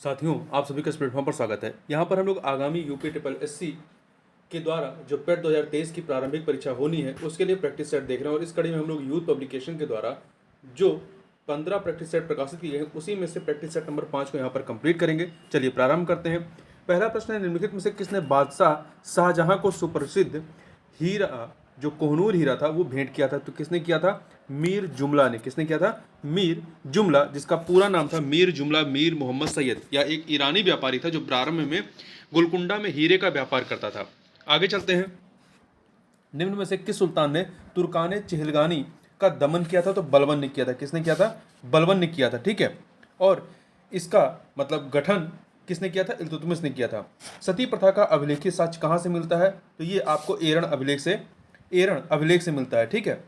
साथियों, आप सभी का इस प्लेटफॉर्म पर स्वागत है। यहाँ पर हम लोग आगामी यूपी ट्रिपल एससी के द्वारा जो पेट 2023 की प्रारंभिक परीक्षा होनी है उसके लिए प्रैक्टिस सेट देख रहे हैं और इस कड़ी में हम लोग यूथ पब्लिकेशन के द्वारा जो 15 प्रैक्टिस सेट प्रकाशित किए हैं उसी में से प्रैक्टिस सेट नंबर 5 को यहाँ पर कंप्लीट करेंगे। चलिए प्रारंभ करते हैं। पहला प्रश्न है, निम्नलिखित में से किसने बादशाह शाहजहां को सुप्रसिद्ध हीरा जो कोहनूर हीरा था वो भेंट किया था? तो किसने किया था? मीर जुमला ने। किसने किया था? मीर जुमला, जिसका पूरा नाम था मीर जुमला मीर मोहम्मद सैयद। या एक ईरानी व्यापारी था जो प्रारंभ में गोलकुंडा में हीरे का व्यापार करता था। आगे चलते हैं। निम्न में से किस सुल्तान ने तुर्कान चिहलगानी का दमन किया था? तो बलबन ने किया था। किसने किया था? बलबन ने किया था। ठीक है। और इसका मतलब गठन किसने किया था? इल्तुतमिश ने किया था। सती प्रथा का अभिलेखीय साक्ष्य कहाँ से मिलता है? तो ये आपको एरण अभिलेख से मिलता है। ठीक है।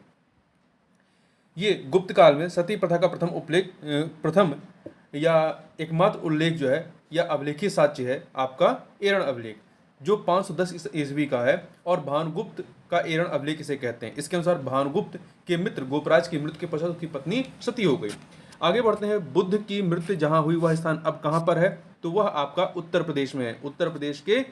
ये गुप्त काल में सती प्रथा का प्रथम या एकमात्र उल्लेख जो है या अभिलेखीय साक्ष्य है आपका एरण अभिलेख, जो 510 ईस्वी का है और भानुगुप्त का एरण अभिलेख इसे कहते हैं। इसके अनुसार भानुगुप्त के मित्र गोपराज की मृत्यु के पश्चात उसकी पत्नी सती हो गई। आगे बढ़ते हैं। बुद्ध की मृत्यु जहां हुई वह स्थान अब कहां पर है? तो वह आपका उत्तर प्रदेश में है। उत्तर प्रदेश के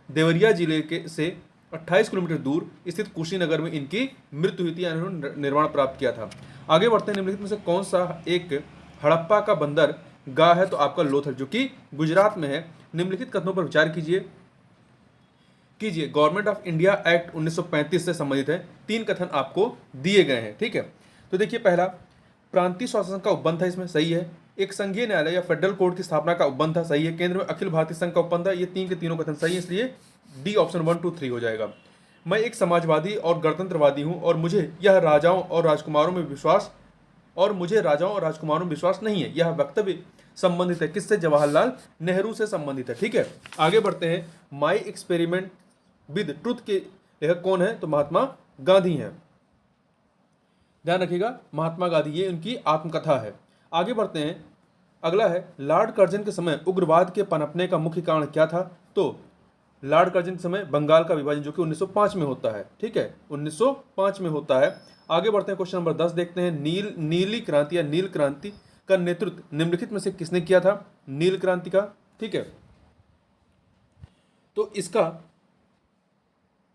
देवरिया जिले के से 28 किलोमीटर दूर स्थित कुशीनगर में इनकी मृत्यु हुई थी, यानी उन्होंने निर्वाण प्राप्त किया था। आगे बढ़ते हैं। निम्नलिखित में से कौन सा एक हड़प्पा का बंदर गाह है? तो आपका लोथल, जो कि गुजरात में है। निम्नलिखित कथनों पर विचार कीजिए। गवर्नमेंट ऑफ इंडिया एक्ट 1935 से संबंधित है। 3 कथन आपको दिए गए हैं। ठीक है। तो देखिए, पहला प्रांतीय स्वशासन का उपबंध था, इसमें सही है। एक संघीय न्यायालय या फेडरल कोर्ट की स्थापना का उपबंध था, सही है। केंद्र में अखिल भारतीय संघ का उपबंध था। ये 3 के तीनों कथन सही है, इसलिए डी ऑप्शन 1, 2, 3 हो जाएगा। मैं एक समाजवादी और गणतंत्रवादी हूं और मुझे राजाओं और राजकुमारों में विश्वास नहीं है। यह वक्तव्य संबंधित है किससे? जवाहरलाल नेहरू से संबंधित है। ठीक है। आगे बढ़ते हैं। माई एक्सपेरिमेंट विद ट्रुथ के लेखक कौन है? तो महात्मा गांधी हैं। ध्यान रखिएगा, महात्मा गांधी, ये उनकी आत्मकथा है। आगे बढ़ते हैं। अगला है, लॉर्ड कर्जन के समय उग्रवाद के पनपने का मुख्य कारण क्या था? तो लॉर्ड कर्जन के समय बंगाल का विभाजन, जो कि 1905 में होता है। ठीक है, 1905 में होता है। आगे बढ़ते हैं। क्वेश्चन नंबर 10 देखते हैं। नीली क्रांति या नील क्रांति का नेतृत्व निम्नलिखित में से किसने किया था? नील क्रांति का। ठीक है। तो इसका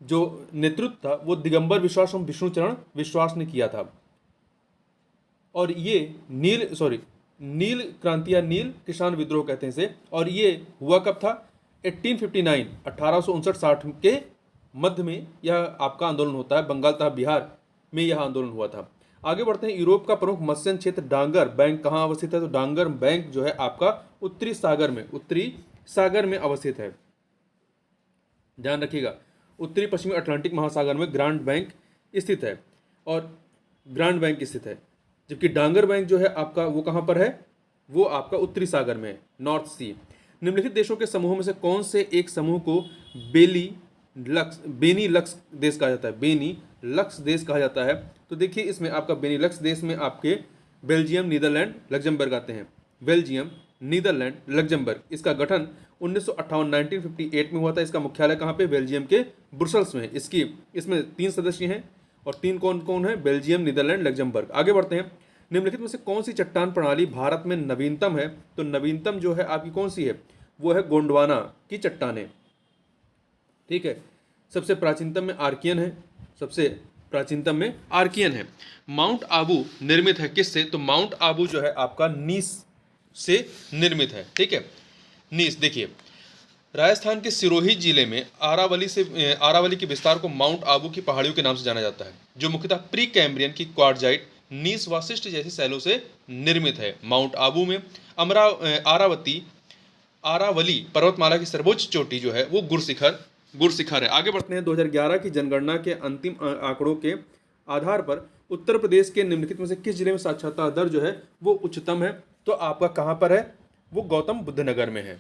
जो नेतृत्व था वो दिगंबर विश्वास एवं विष्णुचरण विश्वास ने किया था। और ये नील क्रांति या नील किसान विद्रोह कहते हैं इसे। और ये हुआ कब था? 1859 1859-60 के मध्य में यह आपका आंदोलन होता है। बंगाल तथा बिहार में यह आंदोलन हुआ था। आगे बढ़ते हैं। यूरोप का प्रमुख मत्स्य क्षेत्र डांगर बैंक कहाँ अवस्थित है? तो डांगर बैंक जो है आपका उत्तरी सागर में अवस्थित है। ध्यान रखिएगा, उत्तरी पश्चिमी अटलांटिक महासागर में ग्रांड बैंक स्थित है जबकि डांगर बैंक जो है आपका वो कहाँ पर है? वो आपका उत्तरी सागर में है, नॉर्थ सी। निम्नलिखित देशों के समूह में से कौन से एक समूह को बेनीलक्स देश कहा जाता है? बेनीलक्स देश कहा जाता है। तो देखिए, इसमें आपका बेनीलक्स देश में आपके बेल्जियम, नीदरलैंड, लग्जमबर्ग आते हैं। Belgium, Netherlands, Luxembourg. इसका गठन 1958 में हुआ था। इसका मुख्यालय कहाँ पे? बेल्जियम के ब्रुसेल्स में। इसमें 3 सदस्य हैं और 3 कौन कौन है? Belgium, Netherlands, Luxembourg. आगे बढ़ते हैं। निम्नलिखित में से कौन सी चट्टान प्रणाली भारत में नवीनतम है? तो नवीनतम जो है आपकी कौन सी है? वो है गोंडवाना की चट्टानें। ठीक है। सबसे प्राचीनतम में आर्कियन है। माउंट आबू निर्मित है किससे? तो माउंट आबू जो है आपका नीस से निर्मित है। ठीक है, नीस। देखिए, राजस्थान के सिरोही जिले में आरावली के विस्तार को माउंट आबू की पहाड़ियों के नाम से जाना जाता है, जो मुख्यतः प्री कैम्ब्रियन की क्वार्टजाइट नीस वाशिष्ठ जैसी शैलों से निर्मित है। माउंट आबू में आरावली पर्वतमाला की सर्वोच्च चोटी जो है वो गुरशिखर है। आगे बढ़ते हैं। 2011 की जनगणना के अंतिम आंकड़ों के आधार पर उत्तर प्रदेश के निम्नलिखित में से किस जिले में साक्षरता दर जो है वो उच्चतम है? तो आपका कहां पर है? वो गौतम बुद्ध नगर में है।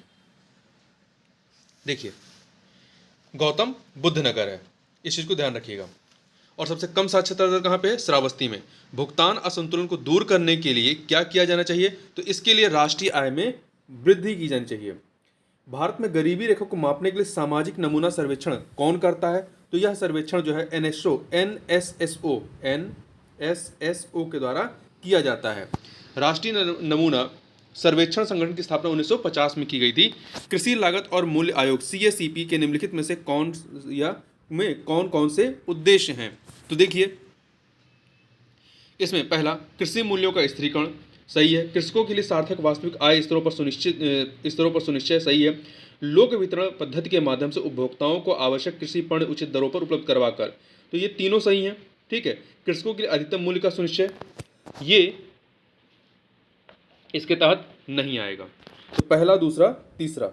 देखिए, गौतम बुद्ध नगर है, इस चीज को ध्यान रखिएगा। और सबसे कम साक्षरता दर कहां पे है? श्रावस्ती में। भुगतान असंतुलन को दूर करने के लिए क्या किया जाना चाहिए? तो इसके लिए राष्ट्रीय आय में वृद्धि की जानी चाहिए। भारत में गरीबी रेखा को मापने के लिए सामाजिक नमूना सर्वेक्षण कौन करता है? तो यह सर्वेक्षण जो है एनएसएसओ के द्वारा किया जाता है। राष्ट्रीय नमूना सर्वेक्षण संगठन की स्थापना 1950 में की गई थी। कृषि लागत और मूल्य आयोग CACP के निम्नलिखित में से कौन कौन से उद्देश्य हैं? तो देखिए, इसमें पहला, कृषि मूल्यों का स्थिरीकरण सही है। कृषकों के लिए सार्थक वास्तविक आय स्तरों पर सुनिश्चय सही है। लोक वितरण पद्धति के माध्यम से उपभोक्ताओं को आवश्यक कृषि पण्य उचित दरों पर उपलब्ध करवाकर, तो ये तीनों सही हैं। ठीक है। कृषकों के लिए अधिकतम मूल्य का सुनिश्चय, ये इसके तहत नहीं आएगा। तो पहला, दूसरा, तीसरा,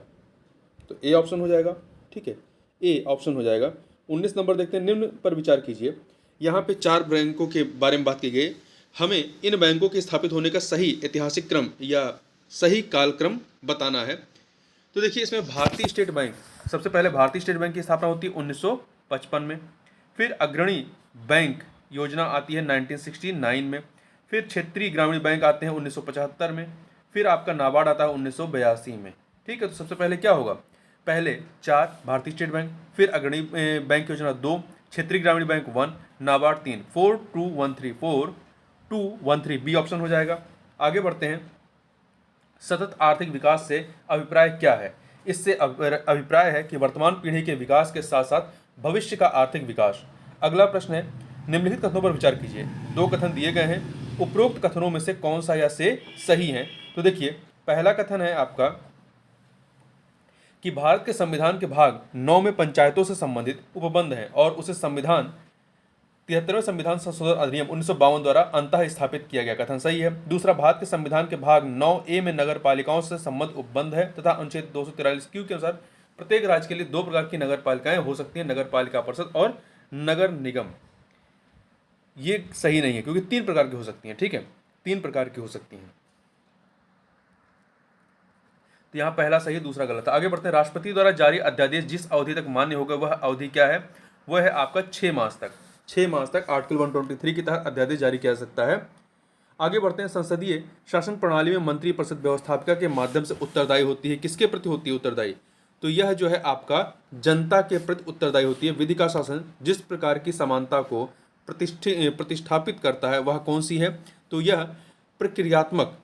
तो ए ऑप्शन हो जाएगा। ठीक है, ए ऑप्शन हो जाएगा। 19 नंबर देखते हैं, निम्न पर विचार कीजिए। यहाँ पे 4 बैंकों के बारे में बात की गई। हमें इन बैंकों के स्थापित होने का सही ऐतिहासिक क्रम या सही कालक्रम बताना है। तो देखिए, इसमें भारतीय स्टेट बैंक, सबसे पहले भारतीय स्टेट बैंक की स्थापना होती है 1955 में। फिर अग्रणी बैंक योजना आती है 1969 में। फिर क्षेत्रीय ग्रामीण बैंक आते हैं 1975 में। फिर आपका नाबार्ड आता है 1982 में। ठीक है, तो सबसे पहले क्या होगा? पहले 4 भारतीय स्टेट बैंक, फिर अग्रणी बैंक योजना 2, क्षेत्रीय ग्रामीण बैंक 1, नाबार्ड 3, 4213 बी ऑप्शन हो जाएगा। आगे बढ़ते हैं, सतत आर्थिक विकास से अभिप्राय क्या है? इससे अभिप्राय है कि वर्तमान पीढ़ी के विकास के साथ साथ भविष्य का आर्थिक विकास। अगला प्रश्न है, निम्नलिखित कथनों पर विचार कीजिए। 2 कथन दिए गए हैं, उपरोक्त कथनों में से कौन सा या से सही है? तो देखिए, पहला कथन है आपका कि भारत के संविधान के भाग 9 में पंचायतों से संबंधित उपबंध है और उसे संविधान 73वें संविधान संशोधन अधिनियम 1952 द्वारा अंतः स्थापित किया गया। कथन सही है। दूसरा, भारत के संविधान के भाग 9A में नगर पालिकाओं से संबंध उपबंध है तथा अनुच्छेद 243 क्यू के अनुसार प्रत्येक राज्य के लिए 2 प्रकार की नगर पालिकाएं हो सकती हैं, नगर पालिका परिषद और नगर निगम। ये सही नहीं है, क्योंकि 3 प्रकार की हो सकती हैं। ठीक है, 3 प्रकार की हो सकती हैं। तो यहाँ पहला सही है, दूसरा गलत है। आगे बढ़ते हैं, राष्ट्रपति द्वारा जारी अध्यादेश जिस अवधि तक मान्य होगा वह अवधि क्या है? वह है आपका 6 मास तक। 6 मास तक आर्टिकल 123 के तहत अध्यादेश जारी किया जा सकता है। आगे बढ़ते हैं, संसदीय शासन प्रणाली में मंत्रिपरिषद व्यवस्थापिका के माध्यम से उत्तरदायी होती है। किसके प्रति होती है उत्तरदायी? तो यह जो है आपका जनता के प्रति उत्तरदायी होती है। विधि का शासन जिस प्रकार की समानता को प्रतिष्ठापित करता है वह कौन सी है? तो यह प्रक्रियात्मक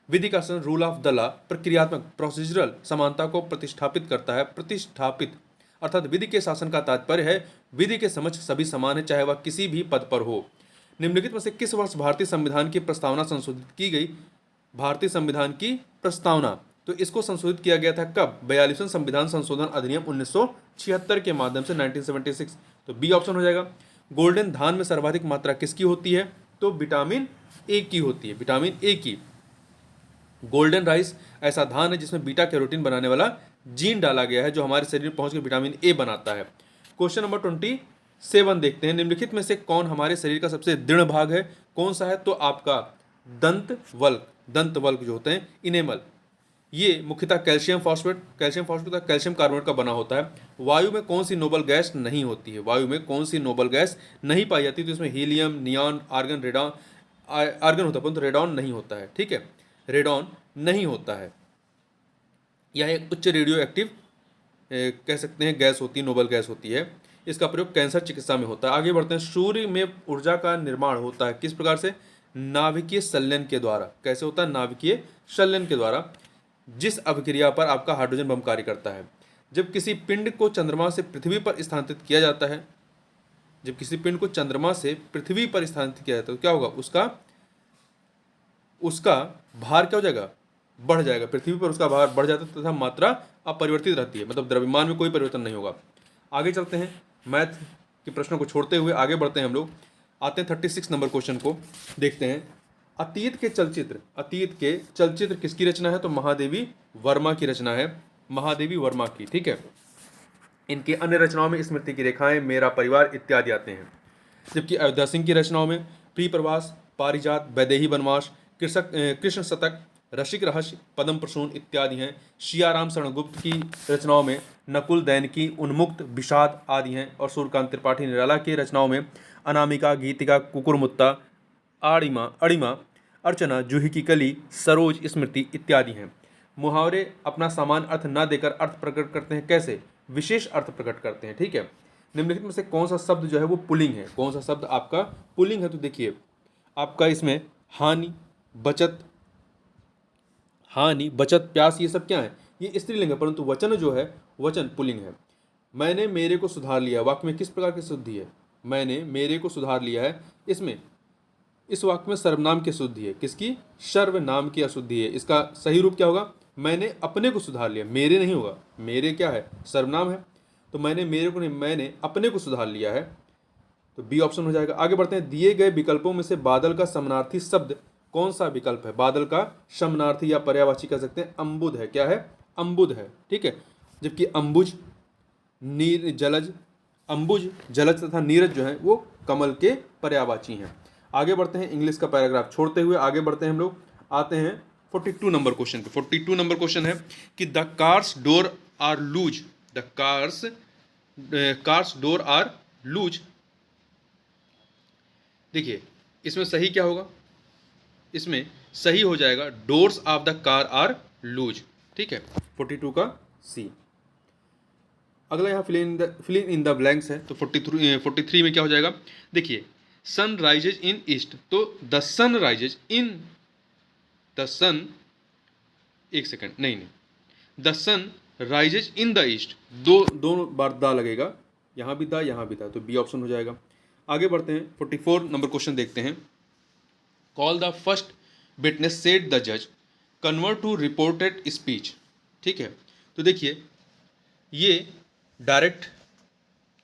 विधि का शासन, रूल ऑफ द लॉ, प्रक्रियात्मक प्रोसीजरल समानता को प्रतिष्ठापित करता है। प्रतिष्ठापित अर्थात विधि के शासन का तात्पर्य है विधि के समक्ष सभी समान है, चाहे वह किसी भी पद पर हो। निम्नलिखित में से किस वर्ष भारतीय संविधान की प्रस्तावना संशोधित की गई? भारतीय संविधान की प्रस्तावना, तो इसको संशोधित किया गया था कब? 42वें संविधान संशोधन अधिनियम 1976 के माध्यम से, 1976। तो बी ऑप्शन हो जाएगा। गोल्डन धान में सर्वाधिक मात्रा किसकी होती है? तो विटामिन ए की होती है, विटामिन ए की। गोल्डन राइस ऐसा धान है जिसमें बीटा कैरोटीन बनाने वाला जीन डाला गया है जो हमारे शरीर में पहुंचकर विटामिन ए बनाता है। क्वेश्चन नंबर 27 देखते हैं, निम्नलिखित में से कौन हमारे शरीर का सबसे दृढ़ भाग है? कौन सा है? तो आपका दंत वल्क जो होते हैं, इनेमल। ये मुख्यतः कैल्शियम फॉस्फेट तथा कैल्शियम कार्बोनेट का बना होता है। वायु में कौन सी नोबल गैस नहीं होती है? वायु में कौन सी नोबल गैस नहीं पाई जाती? तो इसमें helium, neon, argon, radon, argon होता है परंतु रेडॉन नहीं होता है। ठीक है, रेडॉन नहीं होता है। यह एक उच्च रेडियो एक्टिव कह सकते हैं गैस होती है, नोबल गैस होती है। इसका प्रयोग कैंसर चिकित्सा में होता है। आगे बढ़ते हैं, सूर्य में ऊर्जा का निर्माण होता है किस प्रकार से? नाभिकीय संलयन के द्वारा। कैसे होता है? नाभिकीय संलयन के द्वारा, जिस अभिक्रिया पर आपका हाइड्रोजन बम कार्य करता है। जब किसी पिंड को चंद्रमा से पृथ्वी पर स्थानांतरित किया जाता है, जब किसी पिंड को चंद्रमा से पृथ्वी पर स्थानांतरित किया जाता है तो क्या होगा? उसका भार क्या हो जाएगा? बढ़ जाएगा। पृथ्वी पर उसका भार बढ़ जाता है तथा मात्रा अपरिवर्तित रहती है, मतलब द्रव्यमान में कोई परिवर्तन नहीं होगा। आगे चलते हैं, मैथ के प्रश्नों को छोड़ते हुए आगे बढ़ते हैं हम लोग। आते हैं 36 नंबर क्वेश्चन को देखते हैं। अतीत के चलचित्र किसकी रचना है? तो महादेवी वर्मा की रचना है, महादेवी वर्मा की। ठीक है, इनकी अन्य रचनाओं में स्मृति की रेखाएं, मेरा परिवार इत्यादि आते हैं। जबकि अयोध्या सिंह की रचनाओं में प्रिय प्रवास, पारिजात, वैदेही वनवास, कृष्ण शतक, रसिक रहस्य, पद्म प्रसून इत्यादि हैं। सियाराम शरणगुप्त की रचनाओं में नकुल, दैनिकी, उन्मुक्त, विषाद आदि हैं। और सूर्यकांत त्रिपाठी निराला की रचनाओं में अनामिका, गीतिका, कुकुरमुत्ता, अड़िमा, अर्चना, जूही की कली, सरोज, स्मृति इत्यादि हैं। मुहावरे अपना सामान्य अर्थ न देकर अर्थ प्रकट करते हैं। कैसे? विशेष अर्थ प्रकट करते हैं। ठीक है, निम्नलिखित में से कौन सा शब्द जो है वो पुल्लिंग है? कौन सा शब्द आपका पुल्लिंग है? तो देखिए, आपका इसमें हानि, बचत, हानि, बचत, प्यास, ये सब क्या है? ये स्त्रीलिंग है, परंतु वचन जो है वचन पुल्लिंग है। मैंने मेरे को सुधार लिया, वाक्य में किस प्रकार की शुद्धि है? मैंने मेरे को सुधार लिया है, इसमें इस वाक्य में सर्वनाम की शुद्धि है। किसकी? सर्वनाम की अशुद्धि है। इसका सही रूप क्या होगा? मैंने अपने को सुधार लिया, मेरे नहीं होगा, मेरे क्या है? सर्वनाम है। तो मैंने मेरे को नहीं, मैंने अपने को सुधार लिया है, तो बी ऑप्शन हो जाएगा। आगे बढ़ते हैं। दिए गए विकल्पों में से बादल का समानार्थी शब्द कौन सा विकल्प है? बादल का समानार्थी या पर्यायवाची कह सकते हैं, अम्बुद है। क्या है? अम्बुद है, ठीक है। जबकि अम्बुज, नीर, जलज, अम्बुज, जलज तथा नीरज जो है वो कमल के पर्यायवाची हैं। आगे बढ़ते हैं, इंग्लिश का पैराग्राफ छोड़ते हुए आगे बढ़ते हैं हम लोग, आते हैं 42 नंबर क्वेश्चन पे। 42 नंबर क्वेश्चन है कि the car's door are loose, the car's door are loose. देखिए इसमें सही क्या होगा? इसमें सही हो जाएगा doors of the car are loose, ठीक है, 42 का सी। अगला यहाँ फिल इन द ब्लैंक्स है, तो 43 में क्या हो जाएगा? देखिए सन राइजेज इन ईस्ट, तो the sun rises in, the sun, एक सेकेंड, नहीं the sun rises in the east, दोनों बार दा लगेगा, यहाँ भी दा यहाँ भी दा, तो बी ऑप्शन हो जाएगा। आगे बढ़ते हैं, 44 नंबर क्वेश्चन देखते हैं। Call the first witness said the जज, कन्वर्ट टू रिपोर्टेड स्पीच, ठीक है। तो देखिए ये डायरेक्ट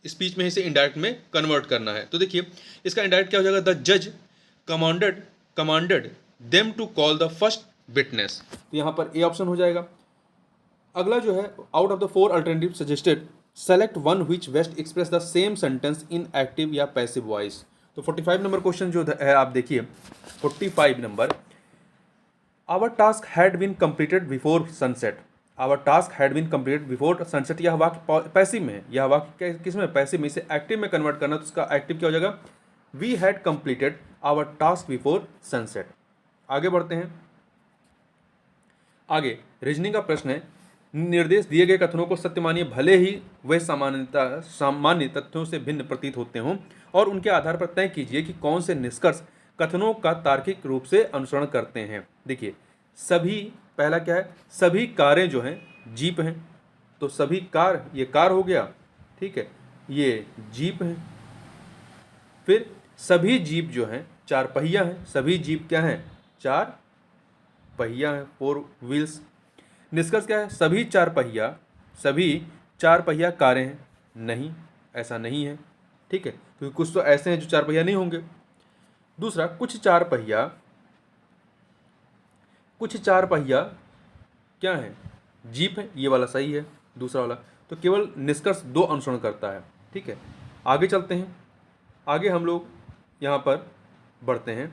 स्पीच में इसे इनडायरेक्ट में कन्वर्ट करना है, तो देखिए इसका इनडायरेक्ट क्या हो जाएगा? द जज commanded them to call the first witness, तो यहाँ पर ए ऑप्शन हो जाएगा। अगला जो है, out of the 4 alternative suggested select one which best express the same sentence in active या पैसिव वॉइस। तो 45 नंबर क्वेश्चन जो है आप देखिए, 45 number, our task had been completed before sunset, our task had been completed before sunset, यह वाक्य passive में है, यह वाक्य किस में? पैसिव में। इसे एक्टिव में कन्वर्ट करना, तो उसका एक्टिव क्या हो जाएगा? We had completed our task before sunset. आगे बढ़ते हैं, आगे रीजनिंग का प्रश्न है, निर्देश दिए गए कथनों को सत्य मानिए भले ही वे सामान्य तथ्यों से भिन्न प्रतीत होते हों, और उनके आधार पर तय कीजिए कि कौन से निष्कर्ष कथनों का तार्किक रूप से अनुसरण करते हैं। देखिए सभी, पहला क्या है? सभी कारें जो हैं जीप हैं, तो सभी कार, ये कार हो गया, ठीक है, ये जीप है। फिर सभी जीप जो हैं चार पहिया हैं, सभी जीप क्या हैं? चार पहिया हैं, 4 व्हील्स। निष्कर्ष क्या है? सभी चार पहिया कारें हैं। नहीं, ऐसा नहीं है, ठीक है, क्योंकि कुछ तो ऐसे हैं जो चार पहिया नहीं होंगे। दूसरा, कुछ चार पहिया क्या है? जीप है, ये वाला सही है, दूसरा वाला। तो केवल निष्कर्ष 2 अनुसरण करता है, ठीक है। आगे चलते हैं, आगे हम लोग यहाँ पर बढ़ते हैं।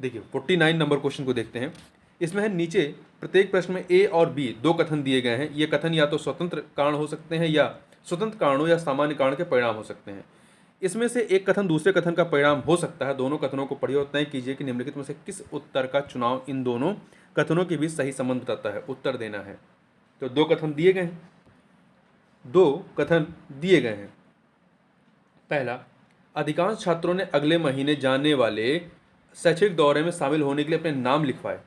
देखिए 49 नंबर क्वेश्चन को देखते हैं। इसमें है, नीचे प्रत्येक प्रश्न में ए और बी 2 कथन दिए गए हैं। ये कथन या तो स्वतंत्र कारण हो सकते हैं, या स्वतंत्र कारणों या सामान्य कारण के परिणाम हो सकते हैं। इसमें से एक कथन दूसरे कथन का परिणाम हो सकता है। दोनों कथनों को पढ़िए और तय कीजिए कि निम्नलिखित में से किस उत्तर का चुनाव इन दोनों कथनों के बीच सही संबंध बताता है। उत्तर देना है। तो 2 कथन दिए गए हैं, 2 कथन दिए गए हैं। पहला, अधिकांश छात्रों ने अगले महीने जाने वाले शैक्षणिक दौरे में शामिल होने के लिए अपने नाम लिखवाए।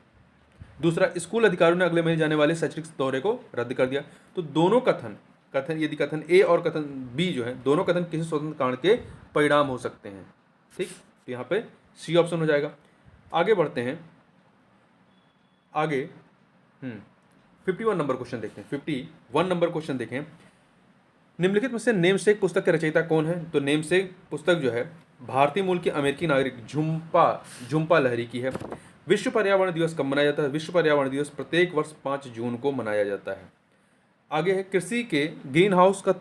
दूसरा, स्कूल अधिकारियों ने अगले महीने जाने वाले शैक्षणिक दौरे को रद्द कर दिया। तो दोनों कथन यदि कथन ए और कथन बी जो है, दोनों कथन किसी स्वतंत्र कारण के परिणाम हो सकते हैं, ठीक। तो यहाँ पे सी ऑप्शन हो जाएगा। आगे बढ़ते हैं, आगे 51 नंबर क्वेश्चन देखते हैं। 51 नंबर क्वेश्चन देखें, निम्नलिखित में से नेमसेक पुस्तक के रचयिता कौन है? तो नेमसेक पुस्तक जो है भारतीय मूल की अमेरिकी नागरिक झुम्पा लहरी की है। विश्व पर्यावरण दिवस कब मनाया जाता है? विश्व पर्यावरण दिवस प्रत्येक वर्ष 5 जून को मनाया जाता है। आगे है, कृषि के ग्रीन हाउस का एक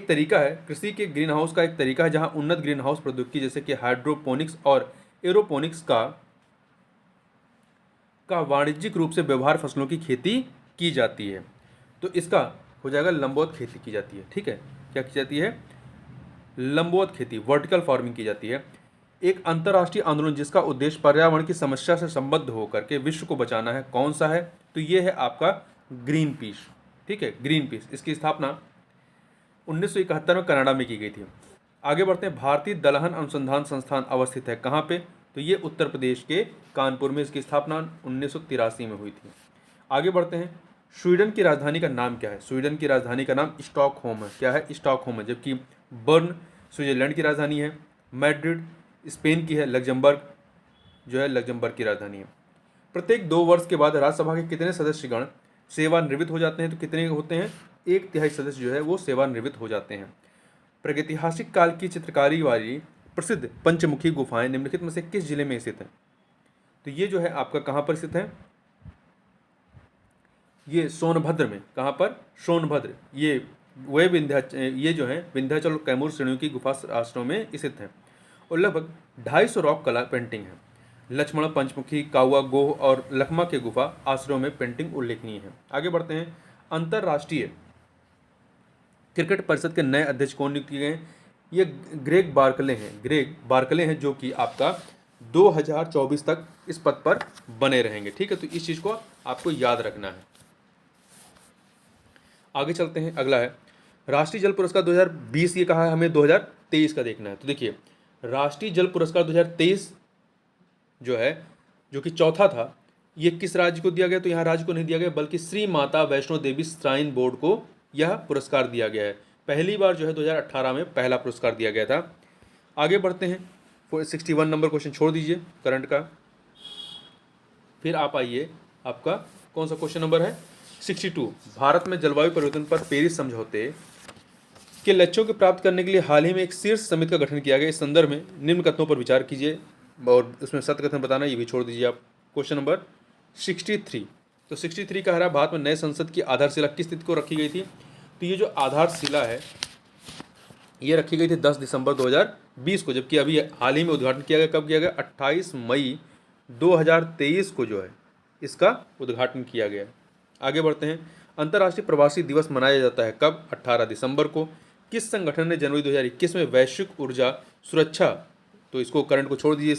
तरीका है, कृषि के ग्रीन हाउस का एक तरीका है जहां उन्नत ग्रीन हाउस प्रौद्योगिकी जैसे कि हाइड्रोपोनिक्स और एरोपोनिक्स का वाणिज्यिक रूप से व्यवहार फसलों की खेती की जाती है। तो इसका हो जाएगा लंबवत खेती की जाती है, ठीक है। क्या की जाती है? लंबवत खेती, वर्टिकल फार्मिंग की जाती है। एक अंतर्राष्ट्रीय आंदोलन जिसका उद्देश्य पर्यावरण की समस्या से संबद्ध होकर के विश्व को बचाना है, कौन सा है? तो ये है आपका ग्रीन पीस, ठीक है, ग्रीन पीस। इसकी स्थापना 1971 में कनाडा में की गई थी। आगे बढ़ते हैं, भारतीय दलहन अनुसंधान संस्थान अवस्थित है कहाँ पे? तो ये उत्तर प्रदेश के कानपुर में इसकी स्थापना 1983 में हुई थी। आगे बढ़ते हैं। स्वीडन की राजधानी का नाम क्या है? स्वीडन की राजधानी का नाम स्टॉकहोम है। क्या है? स्टॉकहोम है। जबकि बर्न स्विट्जरलैंड की राजधानी है। मैड्रिड स्पेन की है। लग्जमबर्ग जो है लग्जमबर्ग की राजधानी है। प्रत्येक 2 वर्ष के बाद राज्यसभा के कितने सदस्यगण सेवानिवृत्त हो जाते हैं? तो कितने होते हैं? 1/3 सदस्य जो है वो सेवानिवृत्त हो जाते हैं। प्रागैतिहासिक काल की चित्रकारी वाली प्रसिद्ध पंचमुखी गुफाएं निम्नलिखित में से किस जिले में स्थित हैं? तो ये जो है आपका कहाँ पर स्थित है? ये सोनभद्र में। कहाँ पर? सोनभद्र। ये जो है विंध्याचल और कैमूर श्रेणियों की गुफा आश्रमों में स्थित है और लगभग 250 रॉक कला पेंटिंग है। लक्ष्मण, पंचमुखी, काउआ, गोह और लखमा के गुफा आश्रमों में पेंटिंग उल्लेखनीय है। आगे बढ़ते हैं। अंतर्राष्ट्रीय क्रिकेट परिषद के नए अध्यक्ष कौन नियुक्त किए गए? ये ग्रेग बार्कले हैं जो कि आपका 2024 तक इस पद पर बने रहेंगे। ठीक है, तो इस चीज़ को आपको याद रखना है। आगे चलते हैं। अगला है राष्ट्रीय जल पुरस्कार 2020। ये कहा है हमें 2023 का देखना है। तो देखिए, राष्ट्रीय जल पुरस्कार 2023 जो है, जो कि चौथा था, ये किस राज्य को दिया गया? तो यहाँ राज्य को नहीं दिया गया, बल्कि श्री माता वैष्णो देवी श्राइन बोर्ड को यह पुरस्कार दिया गया है। पहली बार जो है 2018 में पहला पुरस्कार दिया गया था। आगे बढ़ते हैं। 61 नंबर क्वेश्चन छोड़ दीजिए करंट का। फिर आप आइए, आपका कौन सा क्वेश्चन नंबर है? 62। भारत में जलवायु परिवर्तन पर पेरिस समझौते के लक्ष्यों को प्राप्त करने के लिए हाल ही में एक शीर्ष समिति का गठन किया गया। इस संदर्भ में निम्न कथनों पर विचार कीजिए और उसमें सत्य कथन बताना, ये भी छोड़ दीजिए आप। Question number 63। तो 63 कह रहा है भारत में नए संसद की आधारशिला किस तिथि को रखी गई थी? तो ये जो आधारशिला है ये रखी गई थी 10 दिसंबर 2020 को, जबकि अभी हाल ही में उद्घाटन किया गया। कब किया गया? 28 मई 2023 को जो है इसका उद्घाटन किया गया। आगे बढ़ते हैं। अंतर्राष्ट्रीय प्रवासी दिवस मनाया जाता है कब? 18 दिसंबर को। किस संगठन ने जनवरी 2021 में वैश्विक ऊर्जा सुरक्षा, तो इसको करंट को छोड़ दीजिए,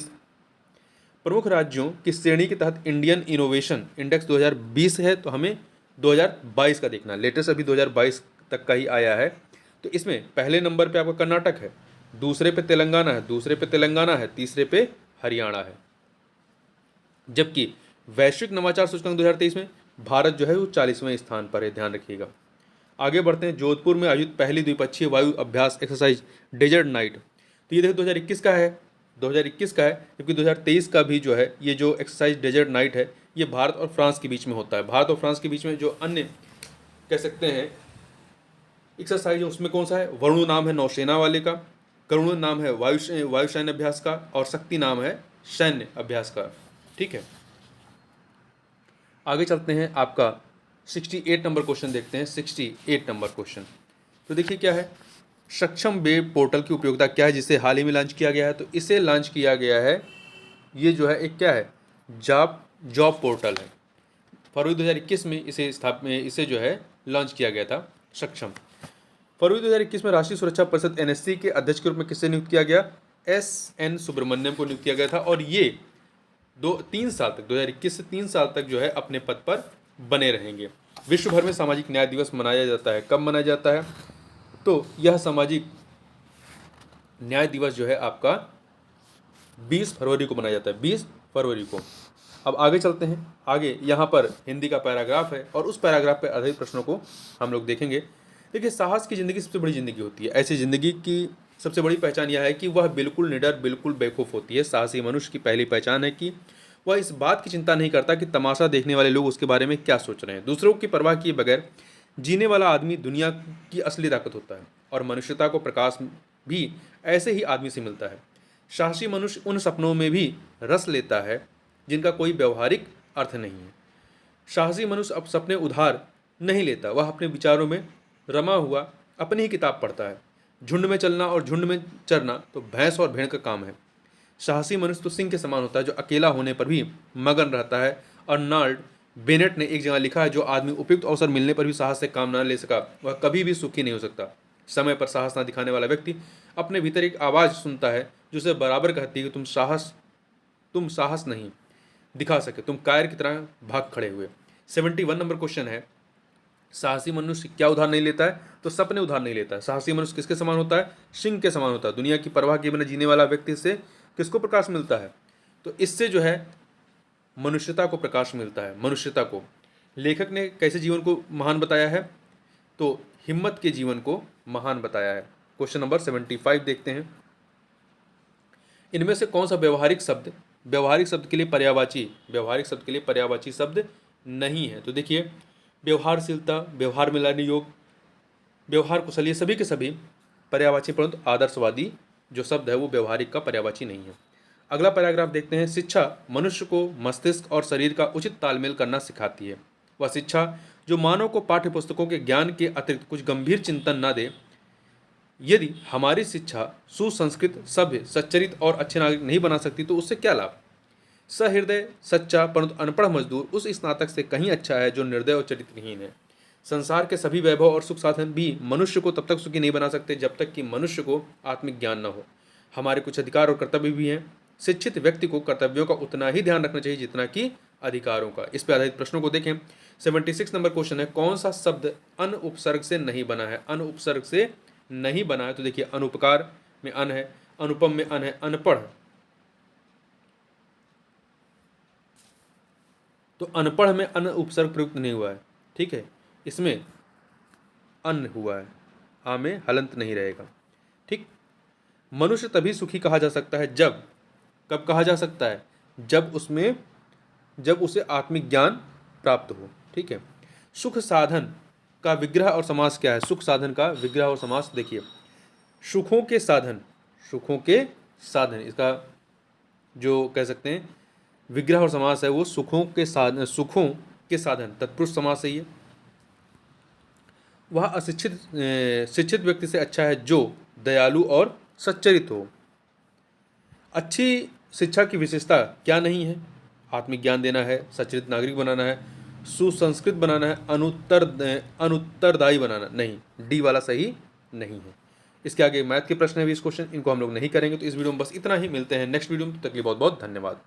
प्रमुख राज्यों की श्रेणी के तहत इंडियन इनोवेशन इंडेक्स 2020 है, तो हमें 2022 का देखना। लेटेस्ट अभी 2022 तक का ही आया है। तो इसमें पहले नंबर पे आपका कर्नाटक है, दूसरे पे तेलंगाना है, तीसरे पे हरियाणा है। जबकि वैश्विक नवाचार सूचकांक 2023 में भारत जो है वो 40वें स्थान पर है, ध्यान रखिएगा। आगे बढ़ते हैं। जोधपुर में आयोजित पहली द्विपक्षीय वायु अभ्यास एक्सरसाइज डेजर्ट नाइट, तो ये देखो 2021 का है, 2021 का है। जबकि 2023 का भी जो है ये जो एक्सरसाइज डेजर्ट नाइट है ये भारत और फ्रांस के बीच में होता है। भारत और फ्रांस के बीच में जो अन्य कह सकते हैं एक्सरसाइज है उसमें कौन सा है? वरुण नाम है नौसेना वाले का, करुण नाम है वायु सैन्य अभ्यास का, और शक्ति नाम है सैन्य अभ्यास का। ठीक है, आगे चलते हैं। आपका 68 नंबर क्वेश्चन देखते हैं। 68 नंबर क्वेश्चन, तो देखिए क्या है, सक्षम वेब पोर्टल की उपयोगिता क्या है जिसे हाल ही में लॉन्च किया गया है? तो इसे लॉन्च किया गया है, ये जो है एक क्या है, जॉब पोर्टल है। फरवरी 2021 में इसे जो है लॉन्च किया गया था। सक्षम फरवरी 2021 में राष्ट्रीय सुरक्षा परिषद NSC के अध्यक्ष के रूप में किससे नियुक्त किया गया? SN सुब्रमण्यम को नियुक्त किया गया था और ये 3 साल तक, 2021 से 3 साल तक जो है अपने पद पर बने रहेंगे। विश्व भर में सामाजिक न्याय दिवस मनाया जाता है। कब मनाया जाता है? तो यह सामाजिक न्याय दिवस जो है आपका 20 फरवरी को मनाया जाता है, 20 फरवरी को। अब आगे चलते हैं। आगे यहाँ पर हिंदी का पैराग्राफ है और उस पैराग्राफ पर आधारित प्रश्नों को हम लोग देखेंगे। देखिए, साहस की ज़िंदगी सबसे बड़ी ज़िंदगी होती है। ऐसी ज़िंदगी की सबसे बड़ी पहचान यह है कि वह बिल्कुल निडर, बिल्कुल बेवकूफ़ होती है। साहसी मनुष्य की पहली पहचान है कि वह इस बात की चिंता नहीं करता कि तमाशा देखने वाले लोग उसके बारे में क्या सोच रहे हैं। दूसरों की परवाह किए बगैर जीने वाला आदमी दुनिया की असली ताकत होता है और मनुष्यता को प्रकाश भी ऐसे ही आदमी से मिलता है। साहसी मनुष्य उन सपनों में भी रस लेता है जिनका कोई व्यवहारिक अर्थ नहीं है। साहसी मनुष्य अब सपने उधार नहीं लेता, वह अपने विचारों में रमा हुआ अपनी ही किताब पढ़ता है। झुंड में चलना और झुंड में चरना तो भैंस और भेड़ का काम है। साहसी मनुष्य तो सिंह के समान होता है जो अकेला होने पर भी मगन रहता है। अर्नाल्ड बेनेट ने एक जगह लिखा है, जो आदमी उपयुक्त अवसर मिलने पर भी साहस से काम न ले सका वह कभी भी सुखी नहीं हो सकता। समय पर साहस न दिखाने वाला व्यक्ति अपने भीतर एक आवाज़ सुनता है जो उसे बराबर कहती है कि तुम साहस नहीं दिखा सके, तुम कायर की तरह भाग खड़े हुए। 71 नंबर क्वेश्चन है, साहसी मनुष्य क्या उधार नहीं लेता है? तो सपने उधार नहीं लेता है। साहसी मनुष्य किसके समान होता है? सिंह के समान होता है। दुनिया की परवाह किए बिना जीने वाला व्यक्ति से किसको प्रकाश मिलता है? तो इससे जो है मनुष्यता को प्रकाश मिलता है। मनुष्यता को लेखक ने कैसे जीवन को महान बताया है? तो हिम्मत के जीवन को महान बताया है। क्वेश्चन नंबर 75 देखते हैं। इनमें से कौन सा व्यावहारिक शब्द के लिए पर्यायवाची शब्द नहीं है? तो देखिए, व्यवहारशीलता, व्यवहार में लाने योग, व्यवहार कुशल, ये सभी के सभी पर्यायवाची, परंतु आदर्शवादी जो शब्द है वो व्यवहारिक का पर्यायवाची नहीं है। अगला पैराग्राफ देखते हैं। शिक्षा मनुष्य को मस्तिष्क और शरीर का उचित तालमेल करना सिखाती है। वह शिक्षा जो मानव को पाठ्य पुस्तकों के ज्ञान के अतिरिक्त कुछ गंभीर चिंतन न दे। यदि हमारी शिक्षा सुसंस्कृत, सभ्य, सच्चरित और अच्छे नागरिक नहीं बना सकती तो उससे क्या लाभ? सहृदय, सच्चा परंतु अनपढ़ मजदूर उस स्नातक से कहीं अच्छा है जो निर्दय और चरित्रहीन है। संसार के सभी वैभव और सुख साधन भी मनुष्य को तब तक सुखी नहीं बना सकते जब तक कि मनुष्य को आत्मिक ज्ञान न हो। हमारे कुछ अधिकार और कर्तव्य भी हैं। शिक्षित व्यक्ति को कर्तव्यों का उतना ही ध्यान रखना चाहिए जितना कि अधिकारों का। इस पर आधारित प्रश्नों को देखें। 76 नंबर क्वेश्चन है, कौन सा शब्द अन उपसर्ग से नहीं बना है? अन उपसर्ग से नहीं बना है। तो देखिए, अनुपकार में अन है, अनुपम में अन है, अनपढ़, तो अनपढ़ में अन उपसर्ग प्रयुक्त नहीं हुआ है। ठीक है, इसमें अन हुआ है, आ में हलंत नहीं रहेगा। ठीक, मनुष्य तभी सुखी कहा जा सकता है जब, कब कहा जा सकता है? जब उसे आत्मिक ज्ञान प्राप्त हो। ठीक है, सुख साधन का विग्रह और समास क्या है? सुख साधन का विग्रह और समास देखिए, सुखों के साधन, इसका जो कह सकते हैं विग्रह और समास है वो सुखों के साधन तत्पुरुष समास है ये। वह शिक्षित व्यक्ति से अच्छा है जो दयालु और सच्चरित हो। अच्छी शिक्षा की विशेषता क्या नहीं है? आत्मिक ज्ञान देना है, सच्चरित नागरिक बनाना है, सुसंस्कृत बनाना है, अनुत्तरदायी बनाना नहीं। डी वाला सही नहीं है। इसके आगे मैथ के प्रश्न है भी इस क्वेश्चन, इनको हम लोग नहीं करेंगे। तो इस वीडियो में बस इतना ही। मिलते हैं नेक्स्ट वीडियो में, तब तक के लिए बहुत बहुत धन्यवाद।